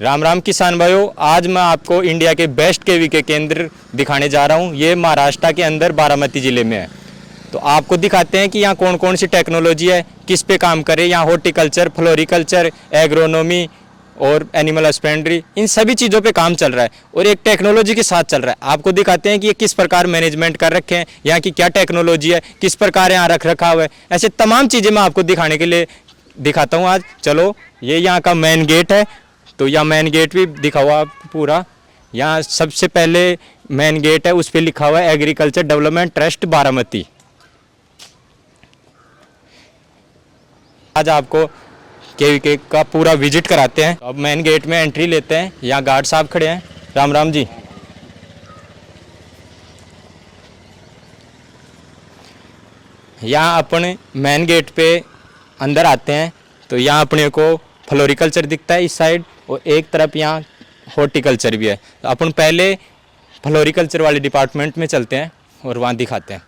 राम राम किसान भाइयों, आज मैं आपको इंडिया के बेस्ट केवीके केंद्र दिखाने जा रहा हूँ। ये महाराष्ट्र के अंदर बारामती ज़िले में है। तो आपको दिखाते हैं कि यहाँ कौन कौन सी टेक्नोलॉजी है, किस पे काम करे। यहाँ हॉर्टिकल्चर, फ्लोरिकल्चर, एग्रोनॉमी और एनिमल हस्बेंड्री, इन सभी चीज़ों पे काम चल रहा है और एक टेक्नोलॉजी के साथ चल रहा है। आपको दिखाते हैं कि ये किस प्रकार मैनेजमेंट कर रखे हैं, यहाँ की क्या टेक्नोलॉजी है, किस प्रकार यहाँ रख रखा हुआ है। ऐसे तमाम चीज़ें मैं आपको दिखाने के लिए दिखाता हूँ आज। चलो, ये यहाँ का मेन गेट है, तो यहाँ मेन गेट भी दिखा हुआ पूरा। यहाँ सबसे पहले मेन गेट है, उस पर लिखा हुआ है एग्रीकल्चर डेवलपमेंट ट्रस्ट बारामती। आज आपको केवीके का पूरा विजिट कराते हैं। अब मेन गेट में एंट्री लेते हैं। यहाँ गार्ड साहब खड़े हैं। राम राम जी। यहाँ अपने मेन गेट पे अंदर आते हैं तो यहाँ अपने को फ्लोरिकल्चर दिखता है इस साइड, और एक तरफ यहाँ हॉर्टिकल्चर भी है। तो अपन पहले फ्लोरिकल्चर वाले डिपार्टमेंट में चलते हैं और वहाँ दिखाते हैं।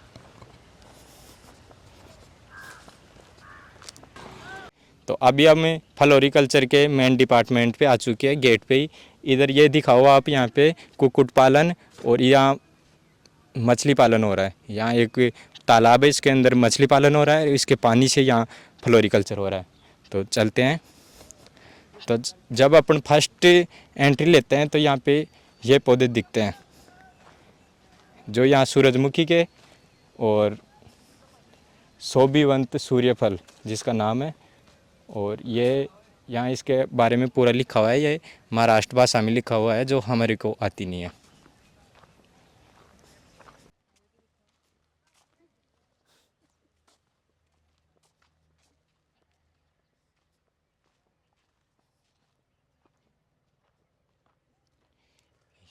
तो अभी हमें फ्लोरिकल्चर के मेन डिपार्टमेंट पे आ चुके हैं, गेट पे ही। इधर ये दिखा हुआ आप, यहाँ पे कुक्कुट पालन और यहाँ मछली पालन हो रहा है। यहाँ एक तालाब है, इसके अंदर मछली पालन हो रहा है, इसके पानी से यहाँ फ्लोरिकल्चर हो रहा है। तो चलते हैं। तो जब अपन फर्स्ट एंट्री लेते हैं तो यहाँ पे ये पौधे दिखते हैं, जो यहाँ सूरजमुखी के और शोभिवंत सूर्यफल जिसका नाम है। और ये यहाँ इसके बारे में पूरा लिखा हुआ है। ये महाराष्ट्र भाषा में लिखा हुआ है, जो हमारे को आती नहीं है।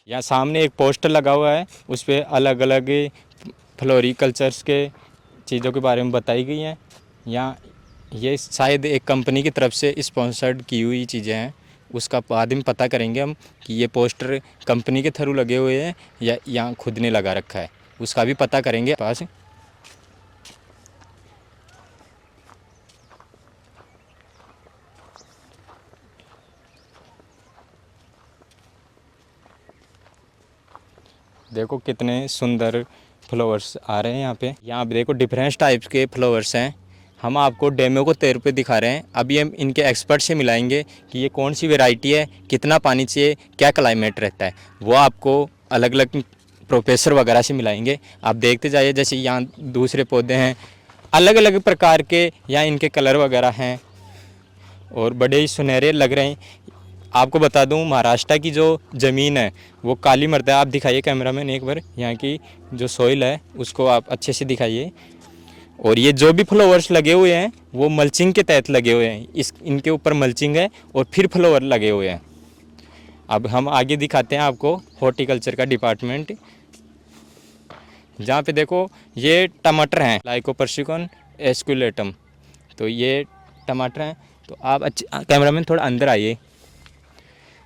यहाँ सामने एक पोस्टर लगा हुआ है, उस पर अलग अलग फ्लोरिकल्चर्स के चीज़ों के बारे में बताई गई हैं। यहाँ ये शायद एक कंपनी की तरफ से स्पॉन्सर्ड की हुई चीज़ें हैं। उसका बाद में पता करेंगे हम कि ये पोस्टर कंपनी के थ्रू लगे हुए हैं या यहाँ खुद ने लगा रखा है, उसका भी पता करेंगे पास। देखो कितने सुंदर फ्लावर्स आ रहे हैं यहाँ पे। यहाँ देखो डिफरेंट टाइप्स के फ्लावर्स हैं। हम आपको डेमो को तौर पे दिखा रहे हैं। अभी हम इनके एक्सपर्ट से मिलाएंगे कि ये कौन सी वैरायटी है, कितना पानी चाहिए, क्या क्लाइमेट रहता है। वो आपको अलग अलग प्रोफेसर वगैरह से मिलाएंगे। आप देखते जाइए। जैसे यहाँ दूसरे पौधे हैं अलग अलग प्रकार के, यहाँ इनके कलर वगैरह हैं और बड़े ही सुनहरे लग रहे हैं। आपको बता दूं, महाराष्ट्र की जो ज़मीन है वो काली मृदा है। आप दिखाइए कैमरामैन एक बार, यहाँ की जो सॉइल है उसको आप अच्छे से दिखाइए। और ये जो भी फ्लावर्स लगे हुए हैं वो मल्चिंग के तहत लगे हुए हैं। इनके ऊपर मल्चिंग है और फिर फ्लावर लगे हुए हैं। अब हम आगे दिखाते हैं आपको हॉर्टिकल्चर का डिपार्टमेंट, जहाँ पे देखो ये टमाटर हैं, लाइकोपर्सिकॉन एस्कुलेटम। तो ये टमाटर हैं। तो आप अच्छे कैमरामैन थोड़ा अंदर आइए।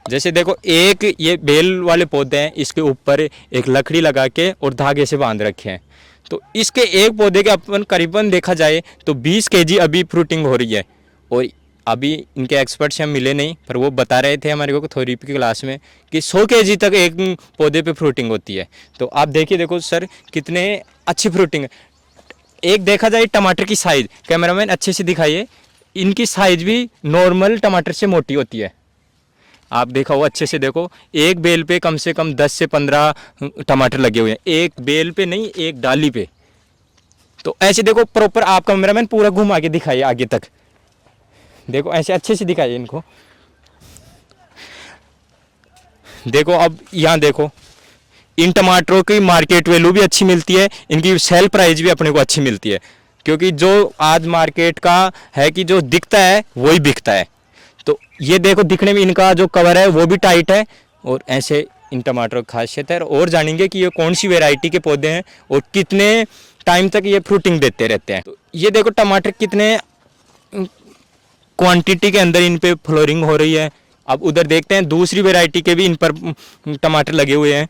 जैसे देखो, एक ये बेल वाले पौधे हैं, इसके ऊपर एक लकड़ी लगा के और धागे से बांध रखे हैं। तो इसके एक पौधे के अपन करीबन देखा जाए तो 20 केजी अभी फ्रूटिंग हो रही है। और अभी इनके एक्सपर्ट से हम मिले नहीं, पर वो बता रहे थे हमारे को थ्योरी की क्लास में कि 100 केजी तक एक पौधे पे फ्रूटिंग होती है। तो आप देखिए, देखो सर कितने अच्छी फ्रूटिंग है। एक देखा जाए टमाटर की साइज़, कैमरामैन अच्छे से दिखाइए, इनकी साइज़ भी नॉर्मल टमाटर से मोटी होती है। आप देखा हो अच्छे से, देखो एक बेल पे कम से कम 10 से 15 टमाटर लगे हुए हैं। एक बेल पे नहीं, एक डाली पे। तो ऐसे देखो प्रॉपर, आप कैमरामैन पूरा घुमा के दिखाइए आगे तक। देखो ऐसे अच्छे से दिखाइए इनको। देखो अब यहाँ देखो, इन टमाटरों की मार्केट वैल्यू भी अच्छी मिलती है, इनकी सेल प्राइस भी अपने को अच्छी मिलती है। क्योंकि जो आज मार्केट का है कि जो दिखता है वही बिकता है। तो ये देखो, दिखने में इनका जो कवर है वो भी टाइट है। और ऐसे इन टमाटरों की खासियत है। और जानेंगे कि ये कौन सी वैरायटी के पौधे हैं और कितने टाइम तक ये फ्रूटिंग देते रहते हैं। तो ये देखो टमाटर कितने क्वांटिटी के अंदर इन पे फ्लोरिंग हो रही है। अब उधर देखते हैं दूसरी वैरायटी के भी इन पर टमाटर लगे हुए हैं।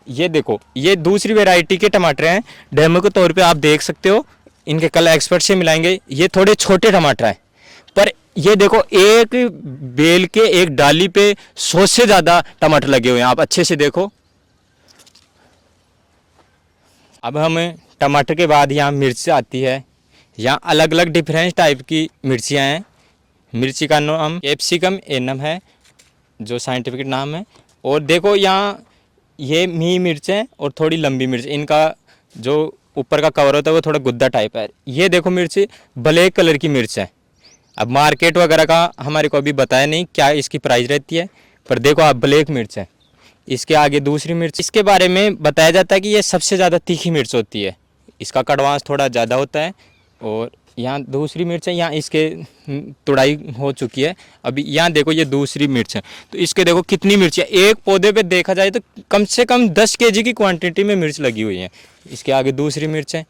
ये देखो, ये दूसरी वैरायटी के टमाटर हैं। डेमो के तौर पे आप देख सकते हो। इनके कल एक्सपर्ट से मिलाएंगे। ये थोड़े छोटे टमाटर हैं, पर ये देखो एक बेल के एक डाली पे 100 से ज़्यादा टमाटर लगे हुए हैं, आप अच्छे से देखो। अब हम टमाटर के बाद यहाँ मिर्च आती है। यहाँ अलग अलग डिफरेंट टाइप की मिर्चियाँ हैं। मिर्ची का नाम कैप्सिकम एनम है जो साइंटिफिक नाम है। और देखो यहाँ ये मी मिर्च है और थोड़ी लंबी मिर्च, इनका जो ऊपर का कवर होता है वो थोड़ा गुद्दा टाइप है। ये देखो मिर्च ब्लैक कलर की मिर्च है। अब मार्केट वगैरह का हमारे को अभी बताया नहीं क्या इसकी प्राइस रहती है, पर देखो आप ब्लैक मिर्च है। इसके आगे दूसरी मिर्च, इसके बारे में बताया जाता है कि ये सबसे ज़्यादा तीखी मिर्च होती है, इसका कड़वांस थोड़ा ज़्यादा होता है। और यहाँ दूसरी मिर्च है, यहाँ इसके तुड़ाई हो चुकी है। अभी यहाँ देखो ये दूसरी मिर्च है, तो इसके देखो कितनी मिर्च है। एक पौधे पे देखा जाए तो कम से कम 10 kg की क्वांटिटी में मिर्च लगी हुई है। इसके आगे दूसरी मिर्च है।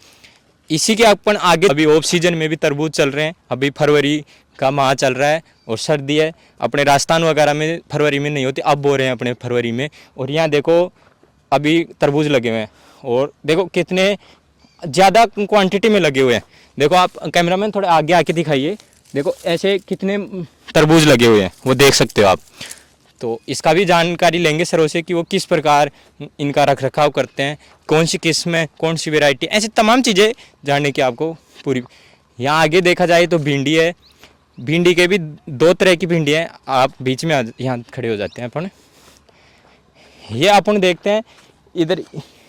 इसी के अपन आगे अभी ऑफ सीजन में भी तरबूज चल रहे हैं। अभी फरवरी का माह चल रहा है और सर्दी है। अपने राजस्थान वगैरह में फरवरी में नहीं होती, अब बो रहे हैं अपने फरवरी में। और यहाँ देखो अभी तरबूज लगे हुए हैं और देखो कितने ज़्यादा क्वांटिटी में लगे हुए हैं। देखो आप कैमरामैन थोड़े आगे आके दिखाइए, देखो ऐसे कितने तरबूज लगे हुए हैं वो देख सकते हो आप। तो इसका भी जानकारी लेंगे सरों से कि वो किस प्रकार इनका रख रखाव करते हैं, कौन सी किस्म है, कौन सी वैरायटी, ऐसी तमाम चीज़ें जानने की आपको पूरी। यहाँ आगे देखा जाए तो भिंडी है। भिंडी के भी 2 तरह की भिंडी है। आप बीच में यहाँ खड़े हो जाते हैं अपन। ये अपन देखते हैं इधर,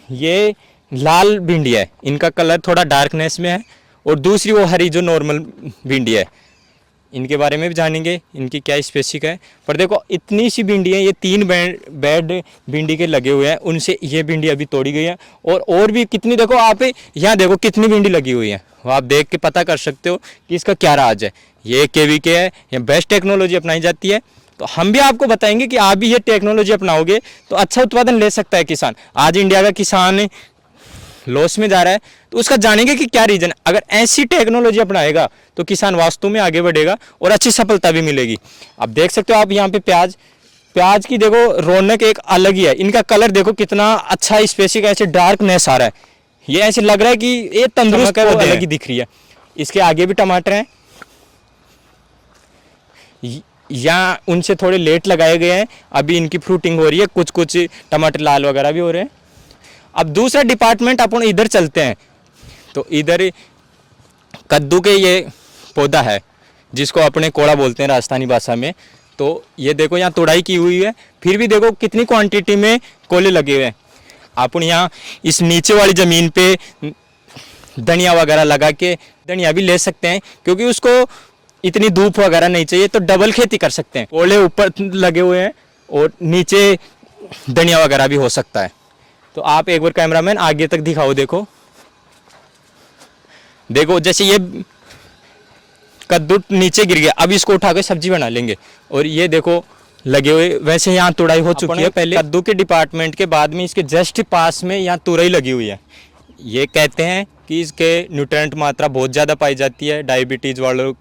ये लाल भिंडी है, इनका कलर थोड़ा डार्कनेस में है। और दूसरी वो हरी जो नॉर्मल भिंडी है, इनके बारे में भी जानेंगे इनकी क्या स्पेसिफिक है। पर देखो इतनी सी भिंडी है, ये 3 बेड भिंडी के लगे हुए हैं, उनसे ये भिंडी अभी तोड़ी गई है। और भी कितनी देखो आप यहाँ देखो कितनी भिंडी लगी हुई है, वो आप देख के पता कर सकते हो कि इसका क्या राज है। ये KVK है, ये बेस्ट टेक्नोलॉजी अपनाई जाती है। तो हम भी आपको बताएंगे कि आप भी ये टेक्नोलॉजी अपनाओगे तो अच्छा उत्पादन ले सकता है किसान। आज इंडिया का किसान लॉस में जा रहा है, तो उसका जानेंगे कि क्या रीजन। अगर ऐसी टेक्नोलॉजी अपनाएगा तो किसान वास्तव में आगे बढ़ेगा और अच्छी सफलता भी मिलेगी। अब देख सकते हो आप यहाँ पे प्याज की देखो रौनक एक अलग ही है। इनका कलर देखो कितना अच्छा स्पेसिफिक ऐसे डार्कनेस आ रहा है, ये ऐसे लग रहा है कि ये तंदुरुस्त है, वो अलग ही दिख रही है। इसके आगे भी टमाटर हैं, यहाँ उनसे थोड़े लेट लगाए गए हैं, अभी इनकी फ्रूटिंग हो रही है। कुछ टमाटर लाल वगैरह भी हो रहे हैं। अब दूसरा डिपार्टमेंट अपन इधर चलते हैं, तो इधर कद्दू के ये पौधा है जिसको अपने कोड़ा बोलते हैं राजस्थानी भाषा में। तो ये देखो यहाँ तोड़ाई की हुई है, फिर भी देखो कितनी क्वांटिटी में कोले लगे हुए हैं। अपन यहाँ इस नीचे वाली ज़मीन पे धनिया वगैरह लगा के धनिया भी ले सकते हैं, क्योंकि उसको इतनी धूप वगैरह नहीं चाहिए, तो डबल खेती कर सकते हैं। कोले ऊपर लगे हुए हैं और नीचे धनिया वगैरह भी हो सकता है। तो आप एक बार कैमरामैन आगे तक दिखाओ, देखो जैसे ये कद्दू नीचे गिर गया, अब इसको उठा के सब्जी बना लेंगे। और ये देखो लगे हुए, वैसे यहाँ तुड़ाई हो चुकी है पहले। कद्दू के डिपार्टमेंट के बाद में इसके जस्ट पास में यहाँ तुरई लगी हुई है। ये कहते हैं कि इसके न्यूट्रिएंट मात्रा बहुत ज़्यादा पाई जाती है। डायबिटीज़ वालों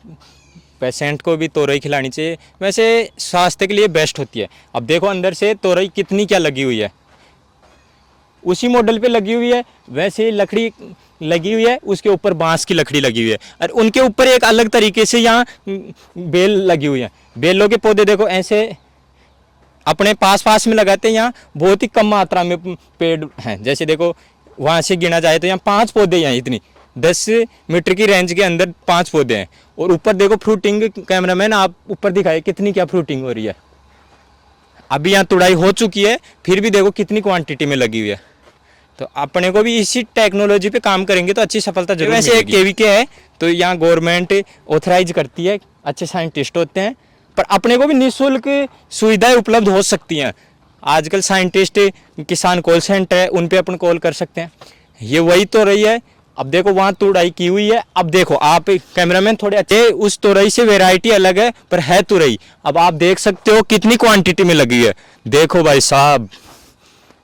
पेशेंट को भी तोरई खिलानी चाहिए, वैसे स्वास्थ्य के लिए बेस्ट होती है। अब देखो अंदर से तोरई कितनी क्या लगी हुई है, उसी मॉडल पे लगी हुई है। वैसे लकड़ी लगी हुई है, उसके ऊपर बांस की लकड़ी लगी हुई है, और उनके ऊपर एक अलग तरीके से यहाँ बेल लगी हुई है। बेलों के पौधे देखो ऐसे अपने पास में लगाते हैं। यहाँ बहुत ही कम मात्रा में पेड़ हैं, जैसे देखो वहाँ से गिना जाए तो यहाँ 5 पौधे हैं, इतनी 10 मीटर की रेंज के अंदर 5 पौधे हैं। और ऊपर देखो फ्रूटिंग, कैमरामैन आप ऊपर दिखाए कितनी क्या फ्रूटिंग हो रही है। अभी यहाँ तुड़ाई हो चुकी है, फिर भी देखो कितनी क्वांटिटी में लगी हुई है। तो अपने को भी इसी टेक्नोलॉजी पे काम करेंगे तो अच्छी सफलता जरूर मिलेगी। वैसे एक KVK है, तो यहाँ गवर्नमेंट ऑथराइज करती है, अच्छे साइंटिस्ट होते हैं, पर अपने को भी निःशुल्क सुविधाएं उपलब्ध हो सकती हैं। आजकल साइंटिस्ट किसान कॉल सेंटर है, उन पे अपन कॉल कर सकते हैं। ये वही तो रही है। अब देखो वहाँ तुड़ाई की हुई है। अब देखो आप कैमरामैन थोड़े अच्छे, उस तुरई से वैरायटी अलग है पर है तुरई। अब आप देख सकते हो कितनी क्वांटिटी में लगी है। देखो भाई साहब,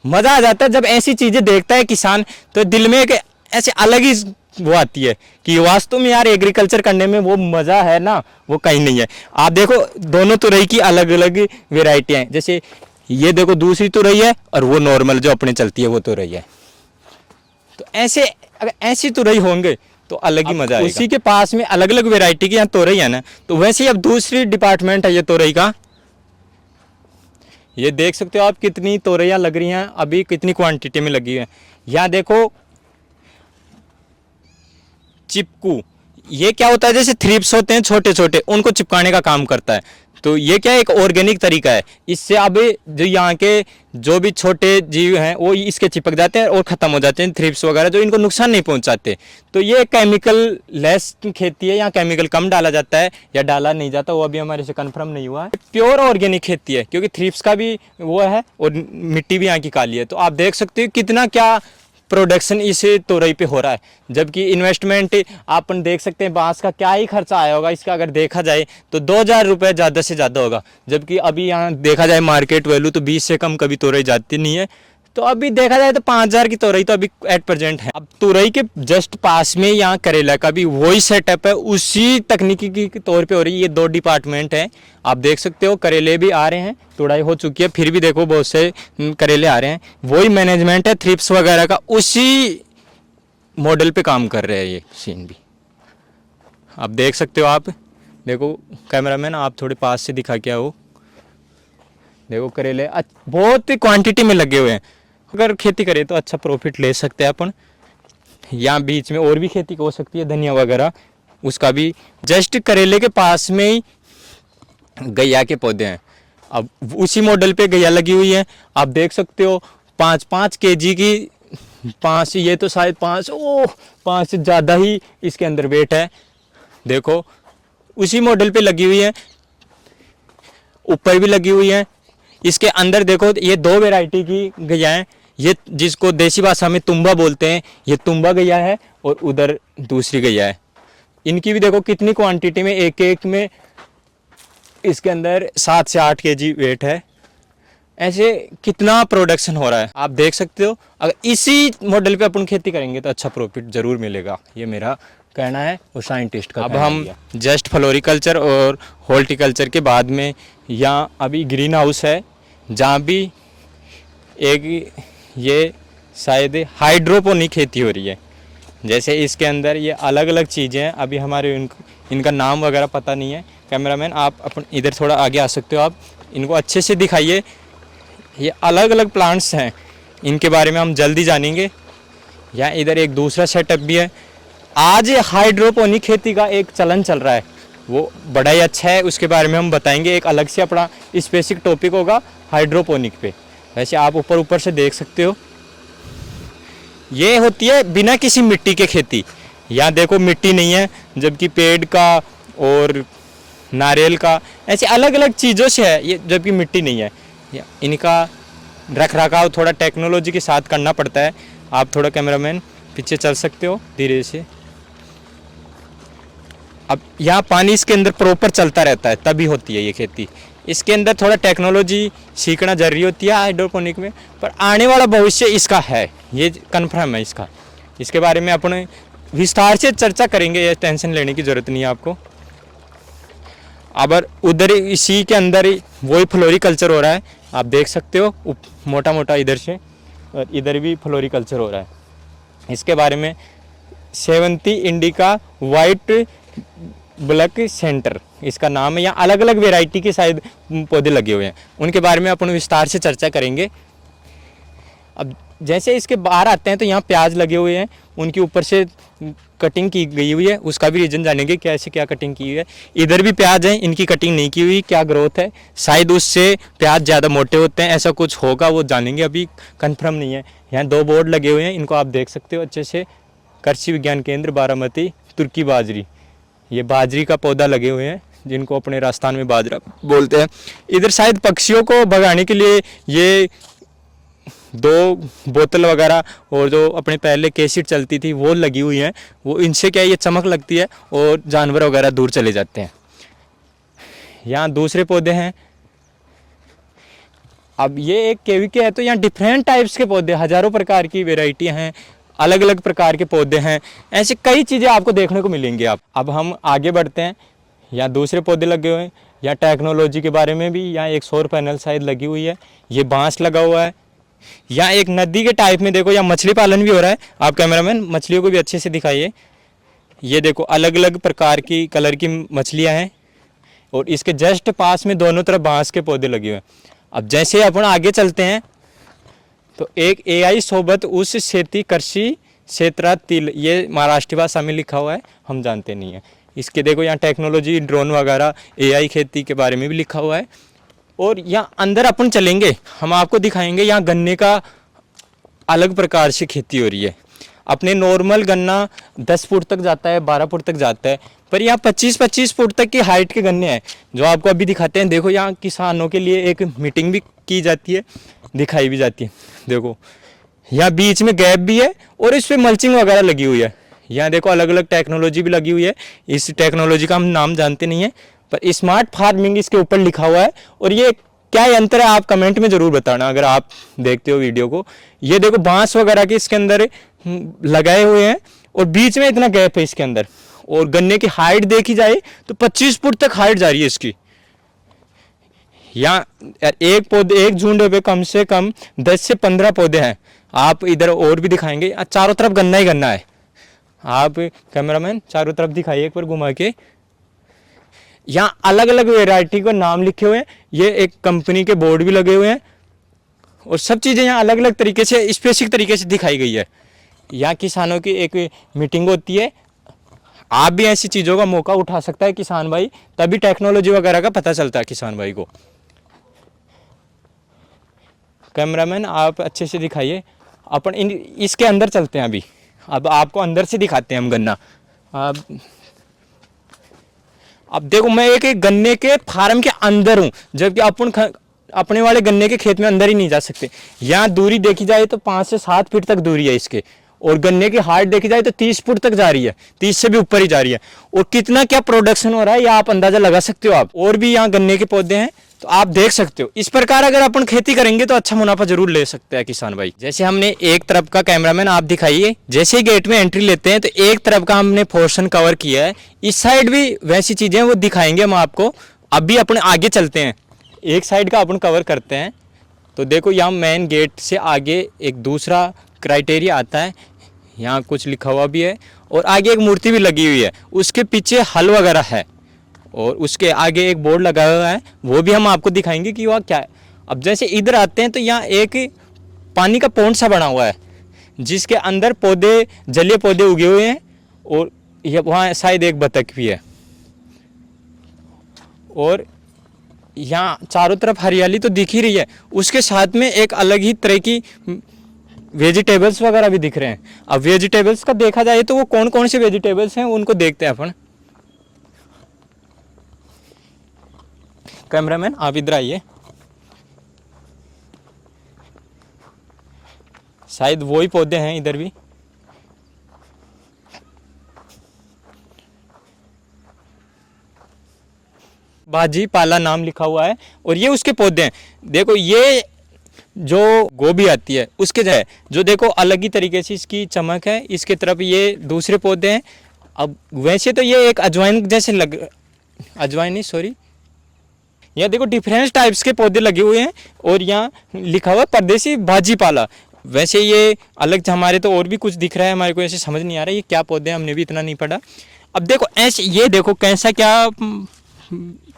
मज़ा आ जाता है जब ऐसी चीज़ें देखता है किसान, तो दिल में एक ऐसे अलग ही वो आती है कि वास्तव में यार एग्रीकल्चर करने में वो मज़ा है ना, वो कहीं नहीं है। आप देखो दोनों तुरई की अलग अलग वेराइटियाँ हैं, जैसे ये देखो दूसरी तुरई है और वो नॉर्मल जो अपने चलती है वो तुरई है। तो ऐसे अगर ऐसी तुरई होंगे तो अलग ही मजा आएगा। उसी के पास में अलग अलग वैरायटी की यहाँ तोरई है ना, तो वैसे ही अब दूसरी डिपार्टमेंट है ये तोरई का। ये देख सकते हो आप कितनी तोरैयाँ लग रही हैं, अभी कितनी क्वांटिटी में लगी है। यहाँ देखो चिपकू, ये क्या होता है, जैसे थ्रिप्स होते हैं छोटे छोटे, उनको चिपकाने का काम करता है। तो ये क्या एक ऑर्गेनिक तरीका है, इससे अब जो यहाँ के जो भी छोटे जीव हैं वो इसके चिपक जाते हैं और ख़त्म हो जाते हैं, थ्रिप्स वगैरह जो इनको नुकसान नहीं पहुँचाते। तो ये केमिकल लेस खेती है, यहाँ केमिकल कम डाला जाता है या डाला नहीं जाता, वो अभी हमारे से कंफर्म नहीं हुआ है। प्योर ऑर्गेनिक खेती है, क्योंकि थ्रिप्स का भी वो है और मिट्टी भी यहाँ की काली है। तो आप देख सकते हो कितना क्या प्रोडक्शन इस तोरई पे हो रहा है, जबकि इन्वेस्टमेंट अपन देख सकते हैं बांस का क्या ही खर्चा आया होगा इसका, अगर देखा जाए तो 2000 रुपये ज़्यादा से ज़्यादा होगा, जबकि अभी यहाँ देखा जाए मार्केट वैल्यू तो 20 से कम कभी तोरई जाती नहीं है। तो अभी देखा जाए तो 5000 की तोरई तो अभी एट प्रेजेंट है। अब तोरई के जस्ट पास में यहाँ करेला का भी वही सेटअप है, उसी तकनीकी के तौर पे हो रही है। ये 2 डिपार्टमेंट है, आप देख सकते हो। करेले भी आ रहे हैं, तुड़ाई हो चुकी है, फिर भी देखो बहुत से करेले आ रहे हैं। वही मैनेजमेंट है थ्रिप्स वगैरह का, उसी मॉडल पे काम कर रहे हैं ये सीन भी। आप देख सकते हो, आप देखो कैमरामैन आप थोड़े पास से दिखा के आओ। देखो करेले बहुत क्वांटिटी में लगे हुए हैं, अगर खेती करें तो अच्छा प्रॉफिट ले सकते हैं अपन। यहाँ बीच में और भी खेती हो सकती है, धनिया वगैरह, उसका भी जस्ट करेले के पास में ही गैया के पौधे हैं। अब उसी मॉडल पे गैया लगी हुई है, आप देख सकते हो 5-5 kg की, 5 ये तो शायद 5 से ज़्यादा ही इसके अंदर वेट है। देखो उसी मॉडल पे लगी हुई है, ऊपर भी लगी हुई है। इसके अंदर देखो ये 2 वैरायटी की गैया है, ये जिसको देसी भाषा में तुम्बा बोलते हैं, ये तुम्बा गैया है और उधर दूसरी गैया है। इनकी भी देखो कितनी क्वांटिटी में, एक एक में इसके अंदर 7 से 8 kg वेट है। ऐसे कितना प्रोडक्शन हो रहा है आप देख सकते हो। अगर इसी मॉडल पे अपन खेती करेंगे तो अच्छा प्रॉफिट जरूर मिलेगा, ये मेरा कहना है और साइंटिस्ट का। अब हम जस्ट फ्लोरिकल्चर और हॉर्टिकल्चर के बाद में यहाँ अभी ग्रीन हाउस है, जहाँ भी एक ये शायद हाइड्रोपोनिक खेती हो रही है। जैसे इसके अंदर ये अलग अलग चीज़ें हैं, अभी हमारे इनका नाम वगैरह पता नहीं है। कैमरामैन आप अपन इधर थोड़ा आगे आ सकते हो, आप इनको अच्छे से दिखाइए। ये अलग अलग प्लांट्स हैं, इनके बारे में हम जल्दी जानेंगे। यहाँ इधर एक दूसरा सेटअप भी है। आज हाइड्रोपोनिक खेती का एक चलन चल रहा है, वो बड़ा ही अच्छा है, उसके बारे में हम बताएंगे। एक अलग से अपना स्पेसिफिक टॉपिक होगा हाइड्रोपोनिक पे। वैसे आप ऊपर से देख सकते हो, ये होती है बिना किसी मिट्टी के खेती। यहाँ देखो मिट्टी नहीं है, जबकि पेड़ का और नारियल का ऐसे अलग अलग चीज़ों से है ये, जबकि मिट्टी नहीं है। इनका रख रखाव थोड़ा टेक्नोलॉजी के साथ करना पड़ता है। आप थोड़ा कैमरामैन पीछे चल सकते हो धीरे से। अब यहाँ पानी इसके अंदर प्रॉपर चलता रहता है, तभी होती है ये खेती। इसके अंदर थोड़ा टेक्नोलॉजी सीखना जरूरी होती है हाइड्रोपोनिक में, पर आने वाला भविष्य इसका है, ये कन्फर्म है इसका। इसके बारे में अपने विस्तार से चर्चा करेंगे, ये टेंशन लेने की ज़रूरत नहीं है आपको। अब उधर इसी के अंदर ही वही फ्लोरिकल्चर हो रहा है, आप देख सकते हो मोटा मोटा इधर से, और इधर भी फ्लोरिकल्चर हो रहा है। इसके बारे में Sevanti indica white black centre इसका नाम है। यहाँ अलग अलग वैरायटी के शायद पौधे लगे हुए हैं, उनके बारे में अपन विस्तार से चर्चा करेंगे। अब जैसे इसके बाहर आते हैं तो यहाँ प्याज लगे हुए हैं, उनके ऊपर से कटिंग की गई हुई है, उसका भी रीज़न जानेंगे कैसे क्या कटिंग की हुई है। इधर भी प्याज है, इनकी कटिंग नहीं की हुई, क्या ग्रोथ है, शायद उससे प्याज ज़्यादा मोटे होते हैं, ऐसा कुछ होगा, वो जानेंगे, अभी कंफर्म नहीं है। यहाँ 2 बोर्ड लगे हुए हैं, इनको आप देख सकते हो अच्छे से। कृषि विज्ञान केंद्र बारामती तुर्की बाजरी, ये बाजरी का पौधा लगे हुए हैं, जिनको अपने राजस्थान में बाजरा बोलते हैं। इधर शायद पक्षियों को भगाने के लिए ये 2 बोतल वगैरह और जो अपने पहले कैसेट चलती थी वो लगी हुई हैं, वो इनसे क्या ये चमक लगती है और जानवर वगैरह दूर चले जाते हैं। यहाँ दूसरे पौधे हैं। अब ये एक केवी है, तो यहाँ डिफरेंट टाइप्स के पौधे, हज़ारों प्रकार की वेराइटियाँ हैं, अलग अलग प्रकार के पौधे हैं, ऐसे कई चीज़ें आपको देखने को मिलेंगी। आप अब हम आगे बढ़ते हैं। यहाँ दूसरे पौधे लगे हुए हैं, यहाँ टेक्नोलॉजी के बारे में भी, यहाँ एक सौर पैनल शायद लगी हुई है, ये बांस लगा हुआ है। यहाँ एक नदी के टाइप में देखो, यहाँ मछली पालन भी हो रहा है। आप कैमरामैन मछलियों को भी अच्छे से दिखाइए। ये देखो अलग अलग प्रकार की कलर की मछलियाँ हैं और इसके जस्ट पास में दोनों तरफ बांस के पौधे लगे हुए हैं। अब जैसे अपन आगे चलते हैं तो एक AI सोबत उस शेती कृषि क्षेत्रातील, ये महाराष्ट्री भाषा में लिखा हुआ है, हम जानते नहीं है। इसके देखो यहाँ टेक्नोलॉजी, ड्रोन वगैरह, AI खेती के बारे में भी लिखा हुआ है। और यहाँ अंदर अपन चलेंगे, हम आपको दिखाएंगे यहाँ गन्ने का अलग प्रकार से खेती हो रही है। अपने नॉर्मल गन्ना 10 फुट तक जाता है, 12 फुट तक जाता है, पर यहाँ 25-25 फुट तक की हाइट के गन्ने हैं जो आपको अभी दिखाते हैं। देखो यहाँ किसानों के लिए एक मीटिंग भी की जाती है, दिखाई भी जाती है। देखो यहाँ बीच में गैप भी है और इस पर मल्चिंग वगैरह लगी हुई है। यहाँ देखो अलग अलग टेक्नोलॉजी भी लगी हुई है। इस टेक्नोलॉजी का हम नाम जानते नहीं है, पर स्मार्ट फार्मिंग इसके ऊपर लिखा हुआ है। और ये क्या यंत्र है आप कमेंट में ज़रूर बताना अगर आप देखते हो वीडियो को। ये देखो बांस वगैरह के इसके अंदर लगाए हुए हैं और बीच में इतना गैप है इसके अंदर। और गन्ने की हाइट देखी जाए तो 25 फुट तक हाइट जा रही है इसकी। यहाँ एक पौधे, एक झुंड पे कम से कम 10 से 15 पौधे हैं। आप इधर और भी दिखाएंगे, चारों तरफ गन्ना ही गन्ना है। आप कैमरामैन चारों तरफ दिखाइए एक बार घुमा के। यहाँ अलग अलग वेराइटी का नाम लिखे हुए हैं, ये एक कंपनी के बोर्ड भी लगे हुए हैं और सब चीज़ें यहाँ अलग अलग तरीके से स्पेसिफिक तरीके से दिखाई गई है। यहाँ किसानों की एक मीटिंग होती है। आप भी ऐसी चीज़ों का मौका उठा सकता है किसान भाई, तभी टेक्नोलॉजी वगैरह का पता चलता है किसान भाई को। कैमरामैन आप अच्छे से दिखाइए। अपन इसके अंदर चलते हैं अभी, अब आपको अंदर से दिखाते हैं हम गन्ना। अब देखो मैं एक गन्ने के फार्म के अंदर हूँ, जबकि अपन अपने वाले गन्ने के खेत में अंदर ही नहीं जा सकते। यहाँ दूरी देखी जाए तो 5 से 7 फीट तक दूरी है इसके, और गन्ने की हाइट देखी जाए तो 30 फुट तक जा रही है, 30 से भी ऊपर ही जा रही है। और कितना क्या प्रोडक्शन हो रहा है ये आप अंदाजा लगा सकते हो। आप और भी यहाँ गन्ने के पौधे हैं तो आप देख सकते हो। इस प्रकार अगर अपन खेती करेंगे तो अच्छा मुनाफा जरूर ले सकते हैं किसान भाई। जैसे हमने एक तरफ का, कैमरामैन आप दिखाइए, जैसे ही गेट में एंट्री लेते हैं तो एक तरफ का हमने पोर्शन कवर किया है। इस साइड भी वैसी चीजें वो दिखाएंगे हम आपको। अभी अपने आगे चलते हैं, एक साइड का अपन कवर करते हैं। तो देखो यहाँ मेन गेट से आगे एक दूसरा क्राइटेरिया आता है, यहाँ कुछ लिखा हुआ भी है और आगे एक मूर्ति भी लगी हुई है, उसके पीछे हल वगैरह है और उसके आगे एक बोर्ड लगा हुआ है, वो भी हम आपको दिखाएंगे कि वह क्या है। अब जैसे इधर आते हैं तो यहाँ एक पानी का पॉन्ड सा बना हुआ है जिसके अंदर पौधे, जलीय पौधे उगे हुए हैं और ये वहाँ शायद एक बतख भी है। और यहाँ चारों तरफ हरियाली तो दिख ही रही है, उसके साथ में एक अलग ही तरह की वेजिटेबल्स वगैरह भी दिख रहे हैं। अब वेजिटेबल्स का देखा जाए तो वो कौन कौन से वेजिटेबल्स हैं उनको देखते हैं अपन। कैमरामैन आप इधर आइए, शायद वो ही पौधे हैं इधर भी। भाजी पाला नाम लिखा हुआ है और ये उसके पौधे हैं। देखो ये जो गोभी आती है उसके जो देखो अलग ही तरीके से इसकी चमक है। इसके तरफ ये दूसरे पौधे हैं। अब वैसे तो ये एक अजवाइन जैसे अजवाइन नहीं, सॉरी, यहाँ देखो डिफरेंट टाइप्स के पौधे लगे हुए हैं और यहाँ लिखा हुआ है परदेसी भाजी पाला। वैसे ये अलग, हमारे तो और भी कुछ दिख रहा है, हमारे को ऐसे समझ नहीं आ रहा है ये क्या पौधे हैं, हमने भी इतना नहीं पढ़ा। अब देखो ऐसे, ये देखो कैसा क्या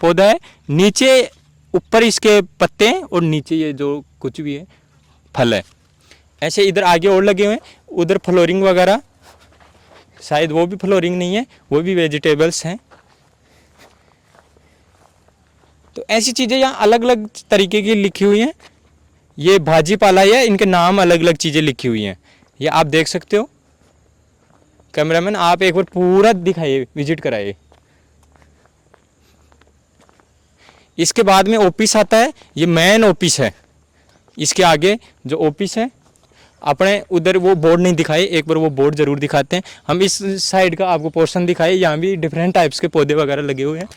पौधा है, नीचे ऊपर इसके पत्ते हैं और नीचे ये जो कुछ भी है फल है। ऐसे इधर आगे और लगे हुए हैं, उधर फ्लोरिंग वगैरह, शायद वो भी फ्लोरिंग नहीं है, वो भी वेजिटेबल्स हैं। तो ऐसी चीज़ें यहाँ अलग अलग तरीके की लिखी हुई हैं। ये भाजी पाला है, इनके नाम अलग अलग चीज़ें लिखी हुई हैं, ये आप देख सकते हो। कैमरामैन आप एक बार पूरा दिखाइए, विजिट कराइए। इसके बाद में ऑफिस आता है, ये मेन ऑफिस है। इसके आगे जो ऑफिस है, अपने उधर वो बोर्ड नहीं दिखाए, एक बार वो बोर्ड जरूर दिखाते हैं। हम इस साइड का आपको पोर्शन दिखाए, यहाँ भी डिफरेंट टाइप्स के पौधे वगैरह लगे हुए हैं।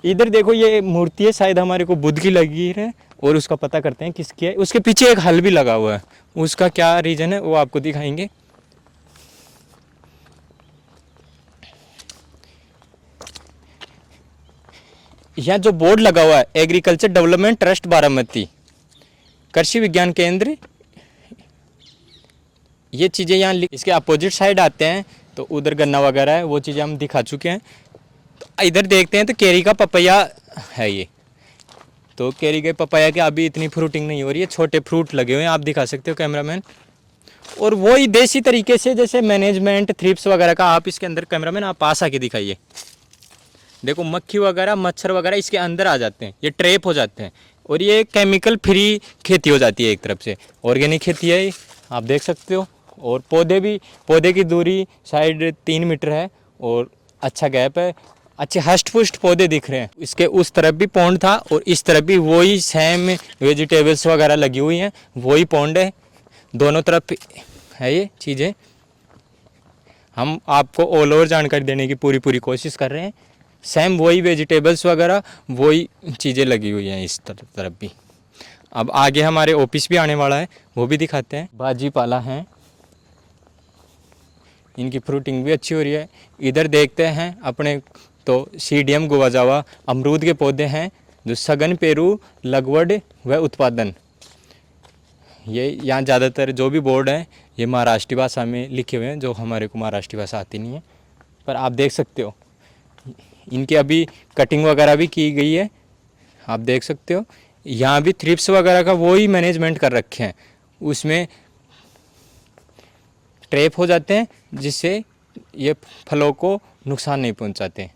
इधर देखो ये मूर्ति है, शायद हमारे को बुद्ध की लगी है और उसका पता करते हैं किसकी है। उसके पीछे एक हल भी लगा हुआ है, उसका क्या रीजन है वो आपको दिखाएंगे। यहाँ जो बोर्ड लगा हुआ है, एग्रीकल्चर डेवलपमेंट ट्रस्ट बारामती, कृषि विज्ञान केंद्र, ये चीज़ें यहाँ इसके अपोजिट साइड आते हैं तो उधर गन्ना वगैरह है, वो चीज़ें हम दिखा चुके हैं। तो इधर देखते हैं तो केरी का पपैया है ये। तो केरी के पपाया के अभी इतनी फ्रूटिंग नहीं हो रही है, छोटे फ्रूट लगे हुए हैं, आप दिखा सकते हो कैमरामैन। और वही देसी तरीके से जैसे मैनेजमेंट थ्रिप्स वगैरह का आप इसके अंदर कैमरामैन आप पास आके दिखाइए। देखो मक्खी वगैरह मच्छर वगैरह इसके अंदर आ जाते हैं, ये ट्रैप हो जाते हैं और ये केमिकल फ्री खेती हो जाती है एक तरफ से, ऑर्गेनिक खेती है आप देख सकते हो। और पौधे भी, पौधे की दूरी शायद 3 मीटर है और अच्छा गैप है, अच्छे हष्ट पुष्ट पौधे दिख रहे हैं। इसके उस तरफ भी पौंड था और इस तरफ भी वही सेम वेजिटेबल्स वगैरह लगी हुई हैं, वही पौंड है, दोनों तरफ है ये चीज़ें। हम आपको ऑल ओवर जानकारी देने की पूरी कोशिश कर रहे हैं। सेम वही वेजिटेबल्स वगैरह वही चीज़ें लगी हुई हैं इस तरफ भी। अब आगे हमारे ऑफिस भी आने वाला है, वो भी दिखाते हैं। भाजी पाला है, इनकी फ्रूटिंग भी अच्छी हो रही है। इधर देखते हैं अपने तो सीडियम गुवाजावा अमरूद के पौधे हैं, जो सघन पेरू लगवड व उत्पादन, ये यहाँ ज़्यादातर जो भी बोर्ड हैं ये महाराष्ट्री भाषा में लिखे हुए हैं, जो हमारे को महाराष्ट्री भाषा आती नहीं है। पर आप देख सकते हो इनकी अभी कटिंग वगैरह भी की गई है, आप देख सकते हो। यहाँ भी थ्रिप्स वगैरह का वही मैनेजमेंट कर रखे हैं, उसमें ट्रैप हो जाते हैं जिससे ये फलों को नुकसान नहीं पहुँचाते।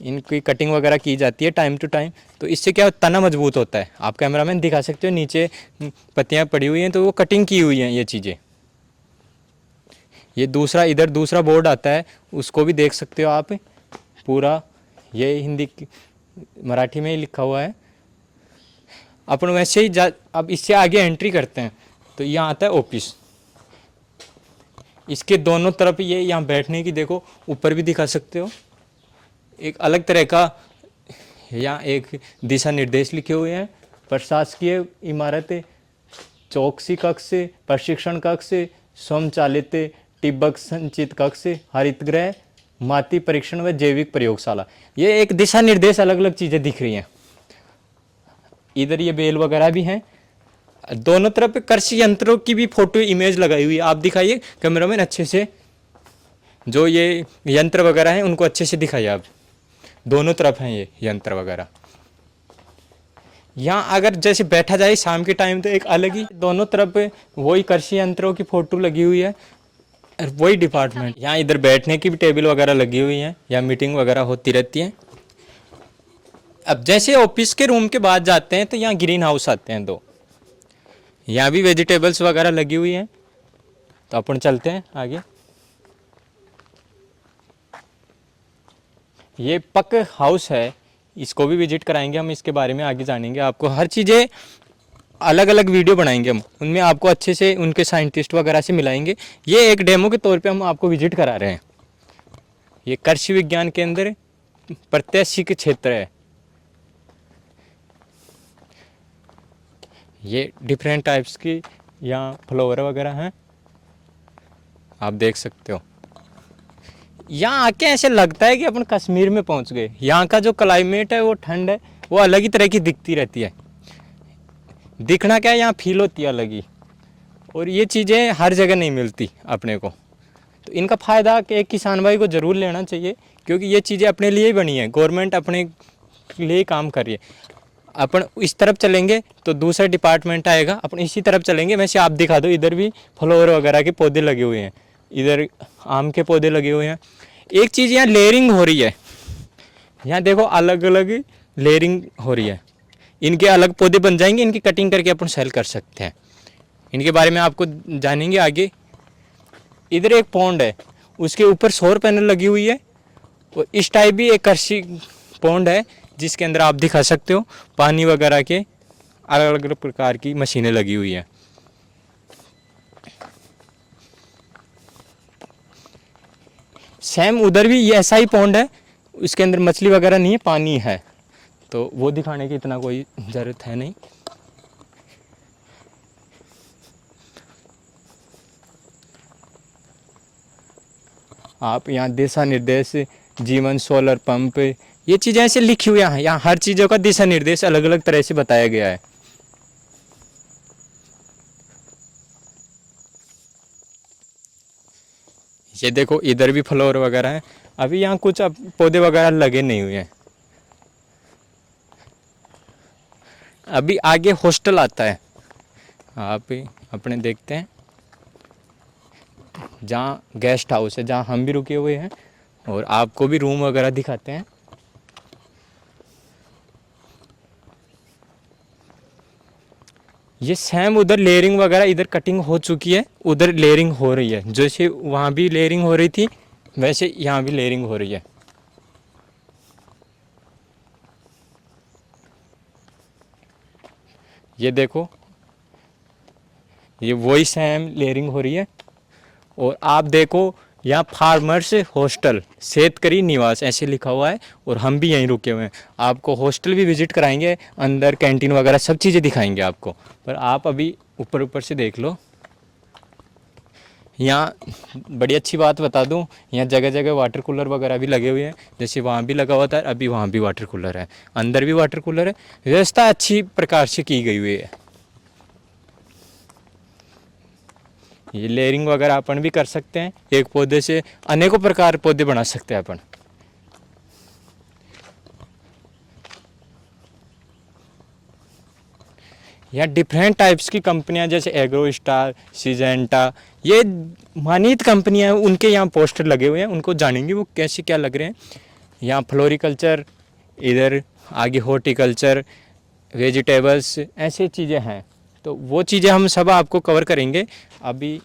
इनकी कटिंग वगैरह की जाती है टाइम टू टाइम, तो इससे क्या तना मजबूत होता है। आप कैमरामैन दिखा सकते हो, नीचे पत्तियाँ पड़ी हुई हैं तो वो कटिंग की हुई हैं ये चीज़ें। ये दूसरा इधर दूसरा बोर्ड आता है, उसको भी देख सकते हो आप पूरा, ये हिंदी मराठी में ही लिखा हुआ है। अपन वैसे ही अब इससे आगे एंट्री करते हैं तो यहाँ आता है ऑफिस। इसके दोनों तरफ ये यहाँ बैठने की, देखो ऊपर भी दिखा सकते हो, एक अलग तरह का यहाँ एक दिशा निर्देश लिखे हुए हैं। प्रशासकीय इमारत, चौकसी कक्ष, प्रशिक्षण कक्ष, स्वचालित टिब्बक संचित कक्ष, हरितगृह, माती परीक्षण व जैविक प्रयोगशाला, ये एक दिशा निर्देश अलग अलग चीज़ें दिख रही हैं। इधर ये बेल वगैरह भी हैं, दोनों तरफ कृषि यंत्रों की भी फोटो इमेज लगाई हुई है। आप दिखाइए कैमरामैन अच्छे से, जो ये यंत्र वगैरह हैं उनको अच्छे से दिखाइए आप। दोनों तरफ हैं ये यंत्र वगैरह। यहाँ अगर जैसे बैठा जाए शाम के टाइम तो एक अलग ही, दोनों तरफ वही कृषि यंत्रों की फोटो लगी हुई है, वही डिपार्टमेंट। यहाँ इधर बैठने की भी टेबल वगैरह लगी हुई हैं, यहाँ मीटिंग वगैरह होती रहती है। अब जैसे ऑफिस के रूम के बाद जाते हैं तो यहाँ ग्रीन हाउस आते हैं दो, यहाँ भी वेजिटेबल्स वगैरह लगी हुई हैं। तो अपन चलते हैं आगे। ये पक हाउस है, इसको भी विजिट कराएंगे हम, इसके बारे में आगे जानेंगे। आपको हर चीज़ें अलग अलग वीडियो बनाएंगे हम, उनमें आपको अच्छे से उनके साइंटिस्ट वगैरह से मिलाएंगे। ये एक डेमो के तौर पे हम आपको विजिट करा रहे हैं। ये कृषि विज्ञान केंद्र प्रत्याशिक क्षेत्र है। ये डिफरेंट टाइप्स की यहाँ फ्लावर वगैरह हैं, आप देख सकते हो। यहाँ आके ऐसे लगता है कि अपन कश्मीर में पहुँच गए। यहाँ का जो क्लाइमेट है वो ठंड है, वो अलग ही तरह की दिखती रहती है। दिखना क्या है, यहाँ फील होती है अलग ही, और ये चीज़ें हर जगह नहीं मिलती अपने को। तो इनका फ़ायदा एक किसान भाई को ज़रूर लेना चाहिए, क्योंकि ये चीज़ें अपने लिए ही बनी है, गवर्नमेंट अपने लिए काम कर रही है। अपन इस तरफ चलेंगे तो दूसरा डिपार्टमेंट आएगा, अपन इसी तरफ चलेंगे। वैसे आप दिखा दो, इधर भी फ्लावर वगैरह के पौधे लगे हुए हैं, इधर आम के पौधे लगे हुए हैं। एक चीज़ यहाँ लेयरिंग हो रही है, यहाँ देखो अलग अलग लेयरिंग हो रही है। इनके अलग पौधे बन जाएंगे, इनकी कटिंग करके अपन सेल कर सकते हैं। इनके बारे में आपको जानेंगे आगे। इधर एक पॉन्ड है, उसके ऊपर सौर पैनल लगी हुई है, और इस टाइप भी एक कृषि पॉन्ड है जिसके अंदर आप दिखा सकते हो पानी वगैरह के अलग अलग प्रकार की मशीनें लगी हुई हैं। सेम उधर भी ये ऐसा ही पॉन्ड है, उसके अंदर मछली वगैरह नहीं है, पानी है, तो वो दिखाने की इतना कोई ज़रूरत है नहीं। आप यहाँ दिशा निर्देश, जीवन सोलर पंप, ये चीज़ें ऐसे लिखी हुई हैं। यहाँ हर चीज़ों का दिशा निर्देश अलग अलग तरह से बताया गया है। ये देखो इधर भी फ्लोर वगैरह है। अभी यहाँ कुछ अब पौधे वगैरह लगे नहीं हुए हैं। अभी आगे हॉस्टल आता है, आप अपने देखते हैं, जहाँ गेस्ट हाउस है, जहाँ हम भी रुके हुए हैं, और आपको भी रूम वगैरह दिखाते हैं। ये सेम उधर लेयरिंग वगैरह, इधर कटिंग हो चुकी है, उधर लेयरिंग हो रही है। जैसे वहाँ भी लेयरिंग हो रही थी वैसे यहाँ भी लेयरिंग हो रही है। ये देखो, ये वही सेम लेयरिंग हो रही है। और आप देखो यहाँ फार्मर्स हॉस्टल शेतकरी निवास ऐसे लिखा हुआ है, और हम भी यहीं रुके हुए हैं। आपको हॉस्टल भी विजिट कराएंगे, अंदर कैंटीन वगैरह सब चीज़ें दिखाएंगे आपको, पर आप अभी ऊपर ऊपर से देख लो। यहाँ बड़ी अच्छी बात बता दूँ, यहाँ जगह जगह वाटर कूलर वगैरह भी लगे हुए हैं। जैसे वहाँ भी लगा हुआ था, अभी वहाँ भी वाटर कूलर है, अंदर भी वाटर कूलर है। व्यवस्था अच्छी प्रकार से की गई हुई है। ये लेयरिंग वगैरह अपन भी कर सकते हैं, एक पौधे से अनेकों प्रकार पौधे बना सकते हैं अपन। यहाँ डिफरेंट टाइप्स की कंपनियां, जैसे एग्रो स्टार, सीजेंटा, ये मानित कंपनियां हैं, उनके यहाँ पोस्टर लगे हुए हैं। उनको जानेंगे वो कैसे क्या लग रहे हैं। यहाँ फ्लोरिकल्चर, इधर आगे हॉर्टिकल्चर, वेजिटेबल्स, ऐसे चीज़ें हैं। तो वो चीज़ें हम सब आपको कवर करेंगे। अभी